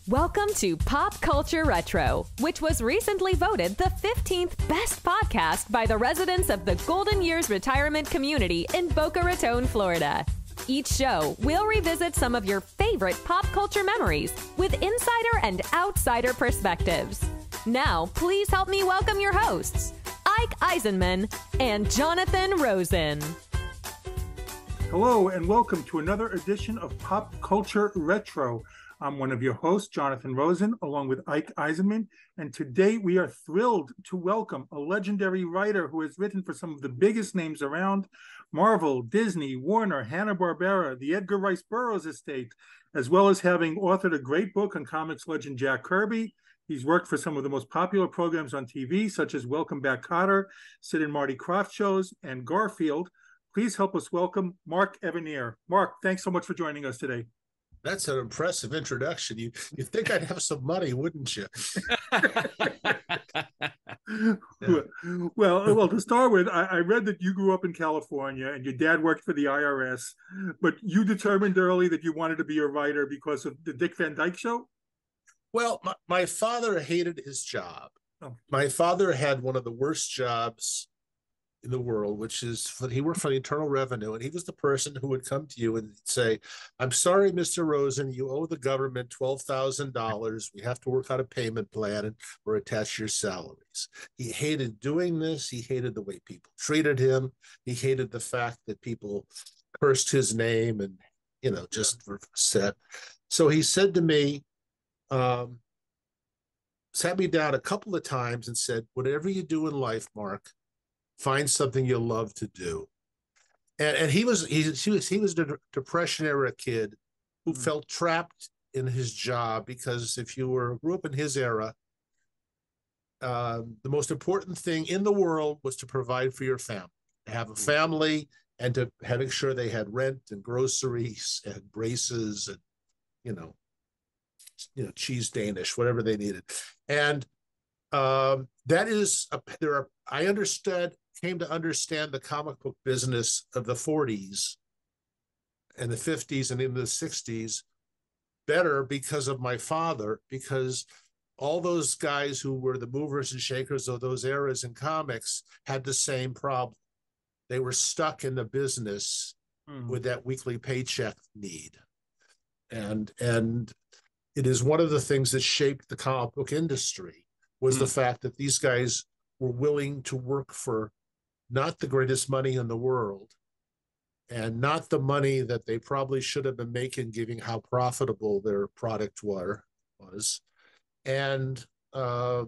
Welcome to Pop Culture Retro, which was recently voted the 15th best podcast by the residents of the Golden Years retirement community in Boca Raton, Florida. Each show, we'll revisit some of your favorite pop culture memories with insider and outsider perspectives. Now, please help me welcome your hosts, Ike Eisenmann and Jonathan Rosen. Hello, and welcome to another edition of Pop Culture Retro. I'm one of your hosts, Jonathan Rosen, along with Ike Eisenmann, and today we are thrilled to welcome a legendary writer who has written for some of the biggest names around: Marvel, Disney, Warner, Hanna-Barbera, the Edgar Rice Burroughs estate, as well as having authored a great book on comics legend Jack Kirby. He's worked for some of the most popular programs on TV, such as Welcome Back Kotter, Sid and Marty Krofft shows, and Garfield. Please help us welcome Mark Evanier. Mark, thanks so much for joining us today. That's an impressive introduction. You think I'd have some money, wouldn't you? Well, to start with, I read that you grew up in California and your dad worked for the IRS, but you determined early that you wanted to be a writer because of the Dick Van Dyke Show? Well, my father hated his job. Oh. My father had one of the worst jobs in the world, which is he worked for the Internal Revenue, and he was the person who would come to you and say, "I'm sorry, Mr. Rosen, you owe the government $12,000. We have to work out a payment plan or attach your salaries." He hated doing this. He hated the way people treated him. He hated the fact that people cursed his name and, just were upset. So he said to me, sat me down a couple of times and said, "Whatever you do in life, Mark, find something you love to do." And he was a Depression era kid who felt trapped in his job, because if you grew up in his era, the most important thing in the world was to provide for your family, to have a family, and to make sure they had rent and groceries and braces and cheese Danish, whatever they needed. And came to understand the comic book business of the 40s and the 50s and into the 60s better because of my father, because all those guys who were the movers and shakers of those eras in comics had the same problem. They were stuck in the business with that weekly paycheck need. And it is one of the things that shaped the comic book industry was the fact that these guys were willing to work for not the greatest money in the world, and not the money that they probably should have been making, given how profitable their product was, and the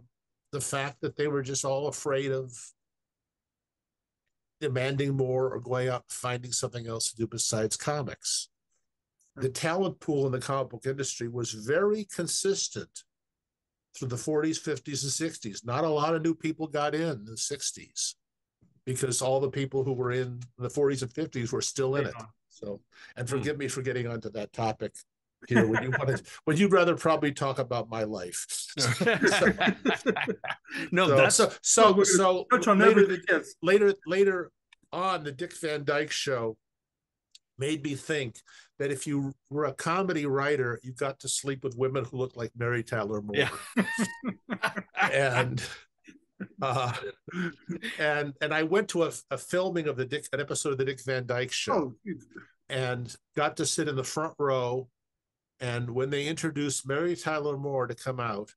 fact that they were just all afraid of demanding more or going out and finding something else to do besides comics. The talent pool in the comic book industry was very consistent through the 40s, 50s, and 60s. Not a lot of new people got in the 60s because all the people who were in the 40s and 50s were still in it. So, and forgive me for getting onto that topic here when you'd rather probably talk about my life. Later on, the Dick Van Dyke Show made me think that if you were a comedy writer, you got to sleep with women who looked like Mary Tyler Moore. Yeah. and I went to a filming of an episode of the Dick Van Dyke Show, and got to sit in the front row. And when they introduced Mary Tyler Moore to come out,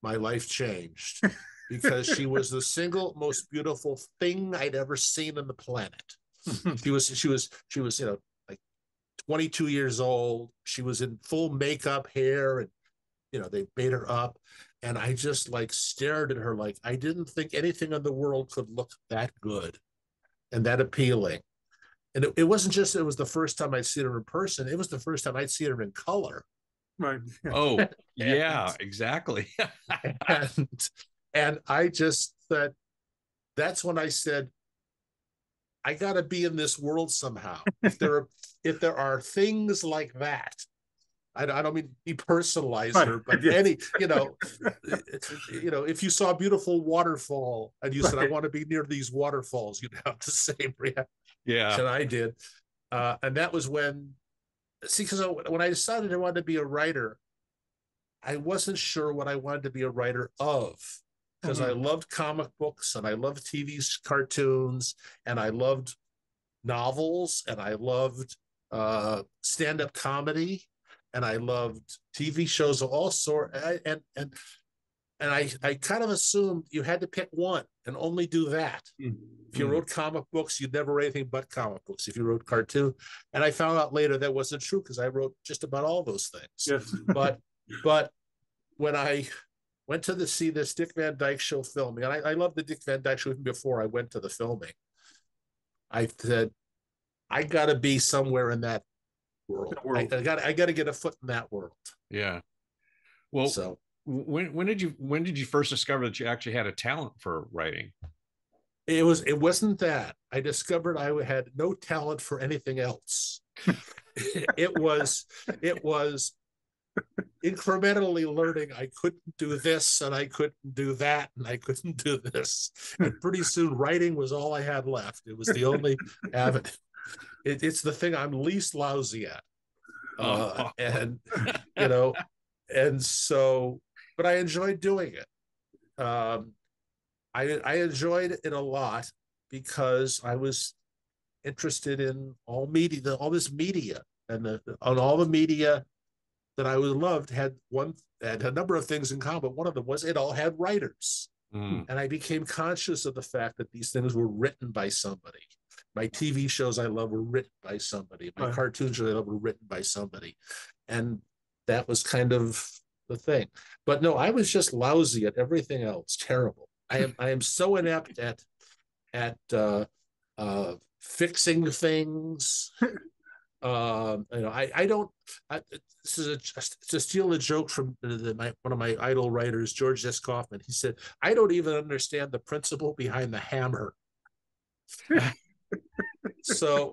my life changed, because she was the single most beautiful thing I'd ever seen on the planet. She was like 22 years old. She was in full makeup, hair, and they made her up. And I just stared at her like I didn't think anything in the world could look that good and that appealing. And it wasn't just, it was the first time I'd seen her in person. It was the first time I'd seen her in color. Right. Oh, yeah, exactly. and I just thought, that's when I said, I got to be in this world somehow. If there are things like that, I don't mean depersonalize her, but if you saw a beautiful waterfall and you said, "I want to be near these waterfalls," you'd have the same reaction I did. And that was when, because when I decided I wanted to be a writer, I wasn't sure what I wanted to be a writer of, because I loved comic books and I loved TV cartoons and I loved novels and I loved stand-up comedy and I loved TV shows of all sorts. And I kind of assumed you had to pick one and only do that. If you wrote comic books, you'd never write anything but comic books. If you wrote cartoon, and I found out later that wasn't true, because I wrote just about all those things. Yes. but when I went to see this Dick Van Dyke Show filming, and I loved the Dick Van Dyke Show even before I went to the filming, I said, I got to be somewhere in that world. I got to get a foot in that world. Yeah. Well, so when did you first discover that you actually had a talent for writing? It wasn't that. I discovered I had no talent for anything else. it was incrementally learning I couldn't do this and I couldn't do that and I couldn't do this. And pretty soon writing was all I had left. It was the only avenue. It's the thing I'm least lousy at. And so, but I enjoyed doing it. I enjoyed it a lot because I was interested in all media, all this media, and all the media that I loved had a number of things in common. But one of them was it all had writers, and I became conscious of the fact that these things were written by somebody. My TV shows I love were written by somebody. My cartoons I love were written by somebody, and that was kind of the thing. But no, I was just lousy at everything else. Terrible. I am so inept at fixing things. I don't. This is to steal a joke from one of my idol writers, George S. Kaufman. He said, "I don't even understand the principle behind the hammer." So,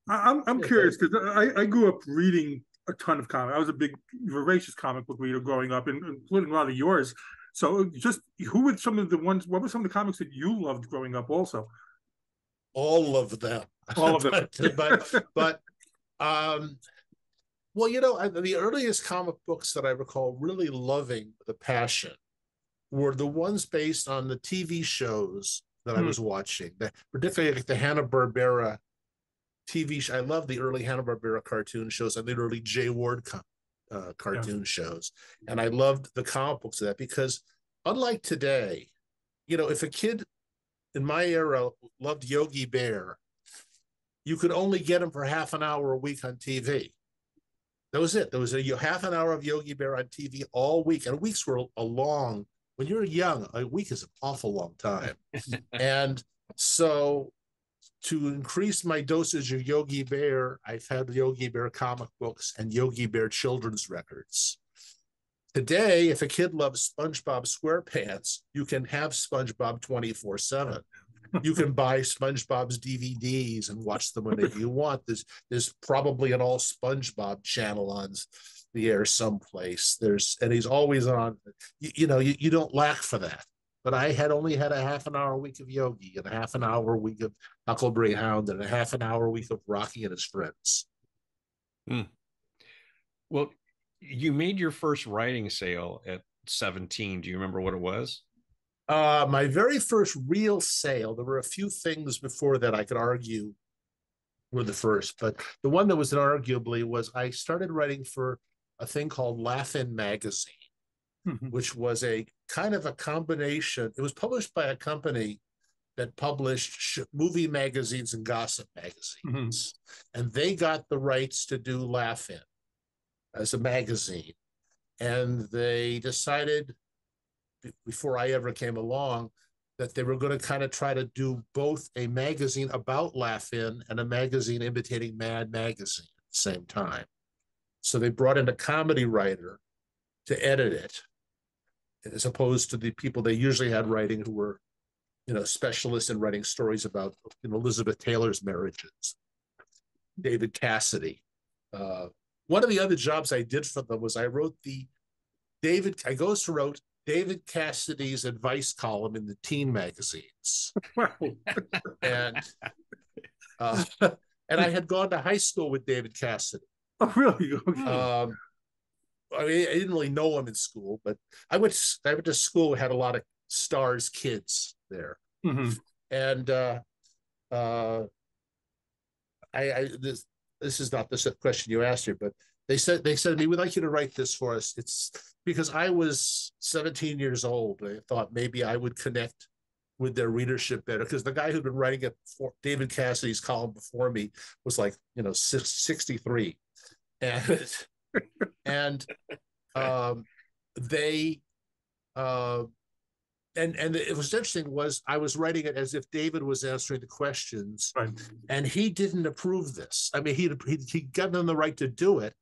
I'm curious, because I grew up reading a ton of comics. I was a big, voracious comic book reader growing up, including a lot of yours. So, just what were some of the comics that you loved growing up? Also, all of them. All of them. but well, the earliest comic books that I recall really loving with a passion were the ones based on the TV shows that I was watching, particularly like the Hanna-Barbera TV show. I love the early Hanna-Barbera cartoon shows and the early Jay Ward cartoon shows. And I loved the comic books of that because, unlike today, if a kid in my era loved Yogi Bear, you could only get him for half an hour a week on TV. That was it. There was a half an hour of Yogi Bear on TV all week. And weeks were a long, when you're young, a week is an awful long time. And so to increase my dosage of Yogi Bear, I've had Yogi Bear comic books and Yogi Bear children's records. Today, if a kid loves SpongeBob SquarePants, you can have SpongeBob 24/7. You can buy SpongeBob's DVDs and watch them whenever you want. There's probably an all SpongeBob channel on the air someplace. And he's always on. You don't lack for that. But I had only had a half an hour a week of Yogi and a half an hour a week of Huckleberry Hound and a half an hour a week of Rocky and his friends. Well, you made your first writing sale at 17. Do you remember what it was? My very first real sale, there were a few things before that I could argue were the first, but the one that was inarguably was I started writing for a thing called Laugh-In magazine, which was a kind of a combination. It was published by a company that published movie magazines and gossip magazines, and they got the rights to do Laugh-In as a magazine. And they decided, before I ever came along, that they were going to kind of try to do both a magazine about Laugh-In and a magazine imitating Mad Magazine at the same time. So they brought in a comedy writer to edit it, as opposed to the people they usually had writing who were, specialists in writing stories about Elizabeth Taylor's marriages, David Cassidy. One of the other jobs I did for them was I wrote I wrote David Cassidy's advice column in the teen magazines. and I had gone to high school with David Cassidy. Oh, really? Okay. I mean, I didn't really know him in school, but I went to school, had a lot of stars kids there. Mm-hmm. And this is not the question you asked here, but they said to me, we'd like you to write this for us. It's because I was 17 years old. I thought maybe I would connect with their readership better, because the guy who'd been writing it for David Cassidy's column before me was like, 63. And they and it was interesting was I was writing it as if David was answering the questions, right. And he didn't approve this. I mean, he got them the right to do it,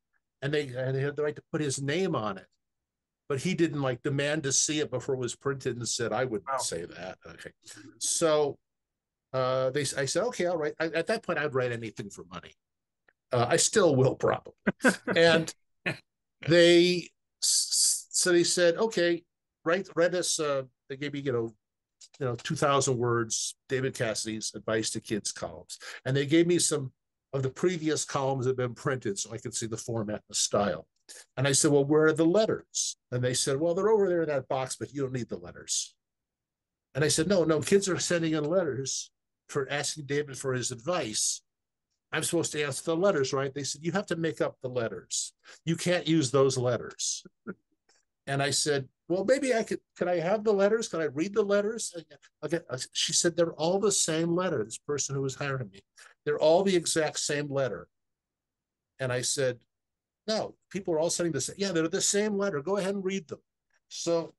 and they had the right to put his name on it, but he didn't like demand to see it before it was printed and said, I wouldn't say that. Okay, so I said, okay, I'll write. At that point, I'd write anything for money. I still will probably, and they said, okay, write us. They gave me, 2,000 words, David Cassidy's advice to kids columns. And they gave me some of the previous columns that had been printed so I could see the format and the style. And I said, well, where are the letters? And they said, well, they're over there in that box, but you don't need the letters. And I said, no, kids are sending in letters for asking David for his advice. I'm supposed to answer the letters, right? They said, you have to make up the letters. You can't use those letters. And I said, well, maybe can I have the letters? Can I read the letters? Okay. She said, they're all the same letter, this person who was hiring me. They're all the exact same letter. And I said, no, people are all sending the same. Yeah, they're the same letter. Go ahead and read them. So,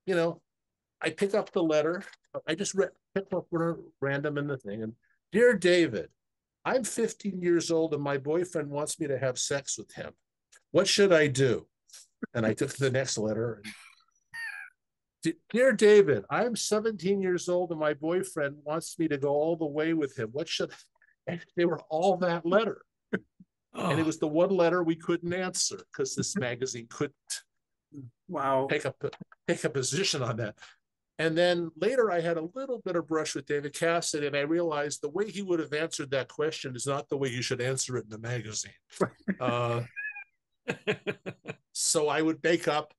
I pick up the letter. I just pick up one random in the thing. And dear David, I'm 15 years old and my boyfriend wants me to have sex with him. What should I do? And I took the next letter. Dear David, I'm 17 years old and my boyfriend wants me to go all the way with him. What should I? And they were all that letter. Oh. And it was the one letter we couldn't answer because this magazine couldn't take a position on that. And then later I had a little bit of brush with David Cassidy, and I realized the way he would have answered that question is not the way you should answer it in the magazine. So I would make up,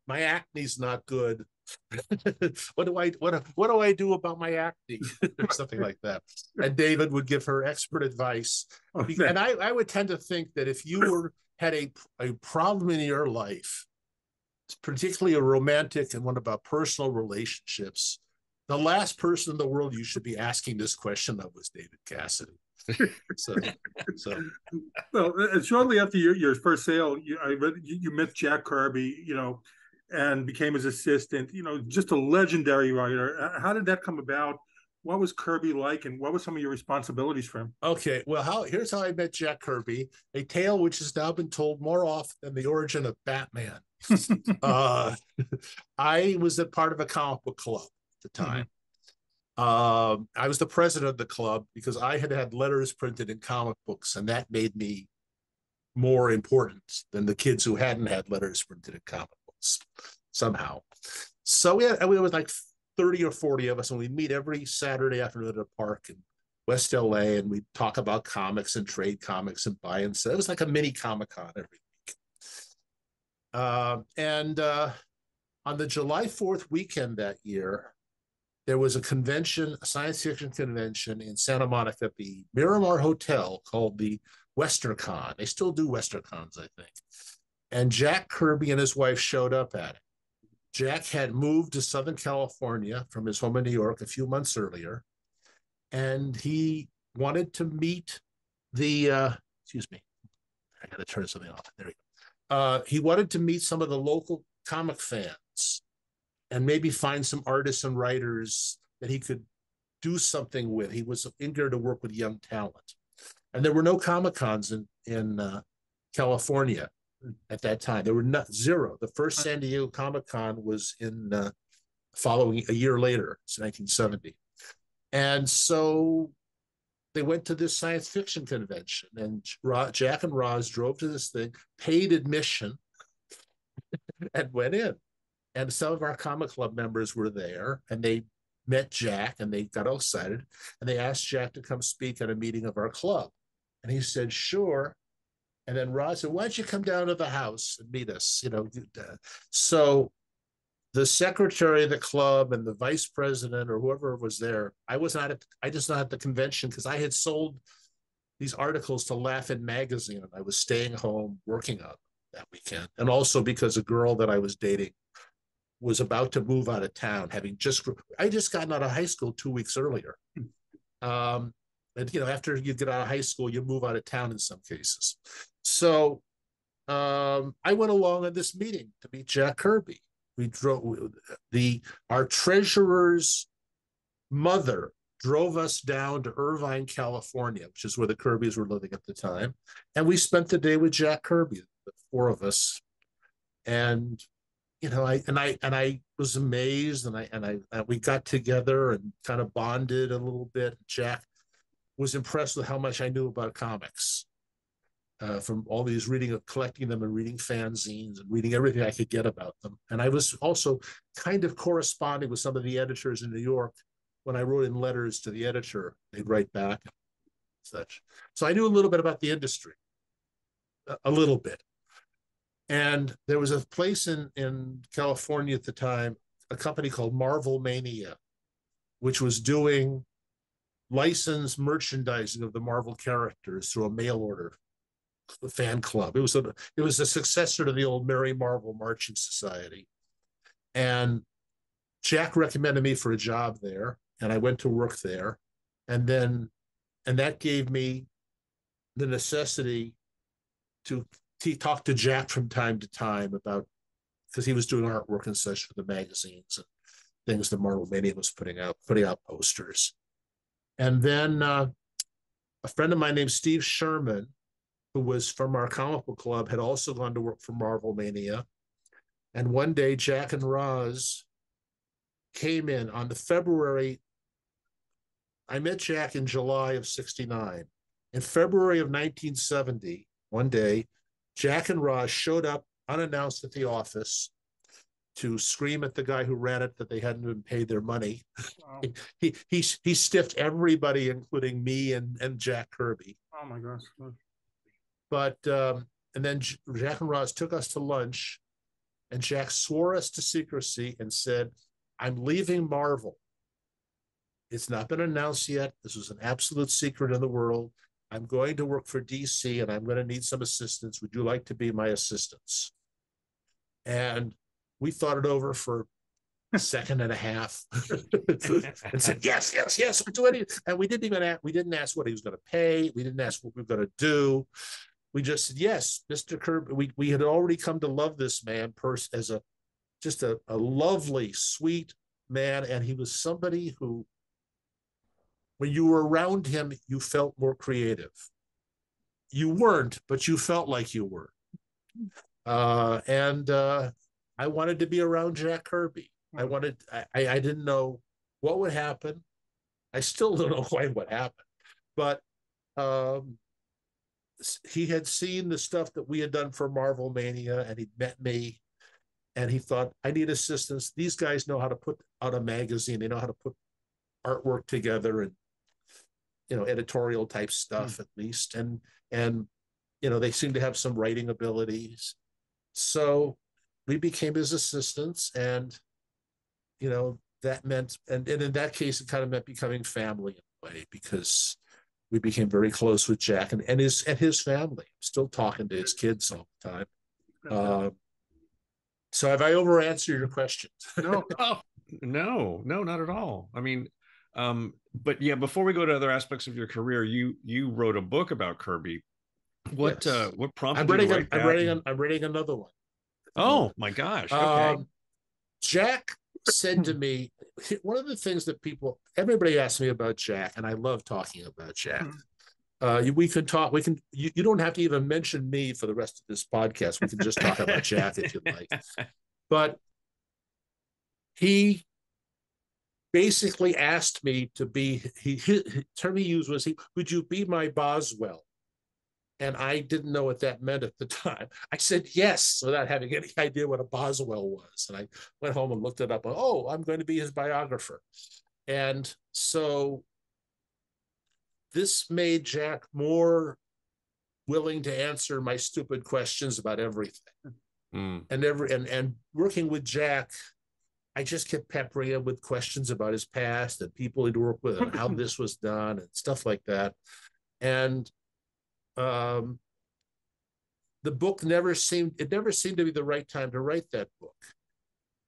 my acne's not good. What do I do about my acne? Or something like that. And David would give her expert advice. And I would tend to think that if you had a problem in your life, particularly a romantic and one about personal relationships, the last person in the world you should be asking this question of was David Cassidy. So. Well, shortly after your first sale, I read you met Jack Kirby, and became his assistant. Just a legendary writer. How did that come about? What was Kirby like, and what were some of your responsibilities for him? Okay, well, here's how I met Jack Kirby, a tale which has now been told more often than the origin of Batman. I was a part of a comic book club at the time. Mm-hmm. I was the president of the club because I had letters printed in comic books, and that made me more important than the kids who hadn't had letters printed in comic books somehow. So we was like 30 or 40 of us, and we meet every Saturday afternoon at a park in West LA, and we talk about comics and trade comics and buy and sell. It was like a mini Comic-Con every week. And on the July 4th weekend that year, there was a convention, a science fiction convention in Santa Monica at the Miramar Hotel called the WesternCon. They still do WesternCons, I think. And Jack Kirby and his wife showed up at it. Jack had moved to Southern California from his home in New York a few months earlier, and he wanted to meet excuse me, I got to turn something off. There we go. He wanted to meet some of the local comic fans and maybe find some artists and writers that he could do something with. He was eager to work with young talent. And there were no Comic-Cons in California at that time. There were zero. The first San Diego Comic-Con was in following a year later. It's 1970. And so they went to this science fiction convention, and Jack and Roz drove to this thing, paid admission, and went in. And some of our comic club members were there, and they met Jack, and they got all excited, and they asked Jack to come speak at a meeting of our club. And he said, sure. And then Roz said, why don't you come down to the house and meet us? So the secretary of the club and the vice president or whoever was there, I just not at the convention because I had sold these articles to Laugh-In magazine, and I was staying home working on them that weekend. And also because a girl that I was dating was about to move out of town, I just gotten out of high school 2 weeks earlier. And after you get out of high school, you move out of town in some cases. So I went along on this meeting to meet Jack Kirby. Our treasurer's mother drove us down to Irvine, California, which is where the Kirbys were living at the time. And we spent the day with Jack Kirby, the four of us. And, I was amazed, and we got together and kind of bonded a little bit. Jack was impressed with how much I knew about comics. From all these collecting them and reading fanzines and reading everything I could get about them. And I was also kind of corresponding with some of the editors in New York. When I wrote in letters to the editor, they'd write back and such. So I knew a little bit about the industry, a little bit. And there was a place in California at the time, a company called Marvel Mania, which was doing licensed merchandising of the Marvel characters through a mail order fan club. It was a successor to the old Merry Marvel Marching Society. And Jack recommended me for a job there, and I went to work there. And that gave me the necessity to talk to Jack from time to time about, because he was doing artwork and such for the magazines and things that Marvel Mania was putting out posters. And then a friend of mine named Steve Sherman, who was from our comic book club, had also gone to work for Marvel Mania. And one day, Jack and Roz came in on the February. I met Jack in July of '69. In February of 1970, one day, Jack and Roz showed up unannounced at the office to scream at the guy who ran it that they hadn't been paid their money. Wow. He stiffed everybody, including me and Jack Kirby. Oh my gosh. But and then Jack and Roz took us to lunch, and Jack swore us to secrecy and said, I'm leaving Marvel. It's not been announced yet. This was an absolute secret in the world. I'm going to work for DC, and I'm going to need some assistance. Would you like to be my assistants? And we thought it over for a second and a half and said, yes, we'll do anything. And we didn't ask what he was going to pay. We didn't ask what we were going to do. We just said, yes, Mr. Kirby. We had already come to love this man as just a lovely, sweet man. And he was somebody who, when you were around him, you felt more creative. You weren't, but you felt like you were. And I wanted to be around Jack Kirby. I didn't know what would happen. I still don't know quite what happened, but he had seen the stuff that we had done for Marvel Mania, and he'd met me, and he thought, I need assistance. These guys know how to put out a magazine. They know how to put artwork together and, editorial type stuff at least. And they seem to have some writing abilities. So we became his assistants, and, that meant, and in that case, it kind of meant becoming family in a way, because we became very close with Jack and his family. Still talking to his kids all the time. So have I over answered your question? No, no, not at all. I mean, but yeah, before we go to other aspects of your career, you wrote a book about Kirby. What prompted you to write that? I'm writing another one. Oh my gosh! Okay. Jack said to me, one of the things that everybody asks me about Jack, and I love talking about Jack. We can talk. You don't have to even mention me for the rest of this podcast. We can just talk about Jack if you'd like. But he basically asked me to be. His term he used was, "Would you be my Boswell?" And I didn't know what that meant at the time. I said yes, without having any idea what a Boswell was. And I went home and looked it up. Oh, I'm going to be his biographer. And so this made Jack more willing to answer my stupid questions about everything. And working with Jack, I just kept peppering him with questions about his past and people he'd worked with and how this was done and stuff like that. And the book never seemed to be the right time to write that book.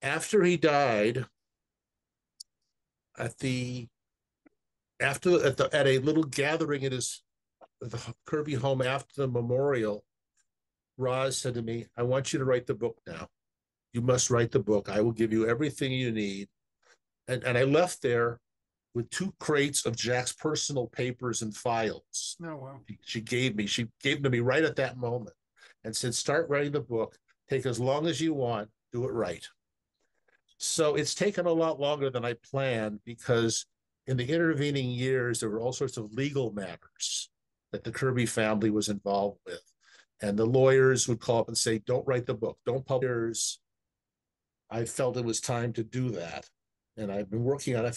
After he died, at a little gathering at the Kirby home after the memorial, Roz said to me, "I want you to write the book now. You must write the book. I will give you everything you need." And I left there with 2 crates of Jack's personal papers and files. Oh, wow. She gave them to me right at that moment and said, "Start writing the book. Take as long as you want. Do it right." So it's taken a lot longer than I planned, because in the intervening years, there were all sorts of legal matters that the Kirby family was involved with. And the lawyers would call up and say, "Don't write the book, don't publish." I felt it was time to do that. And I've been working on it.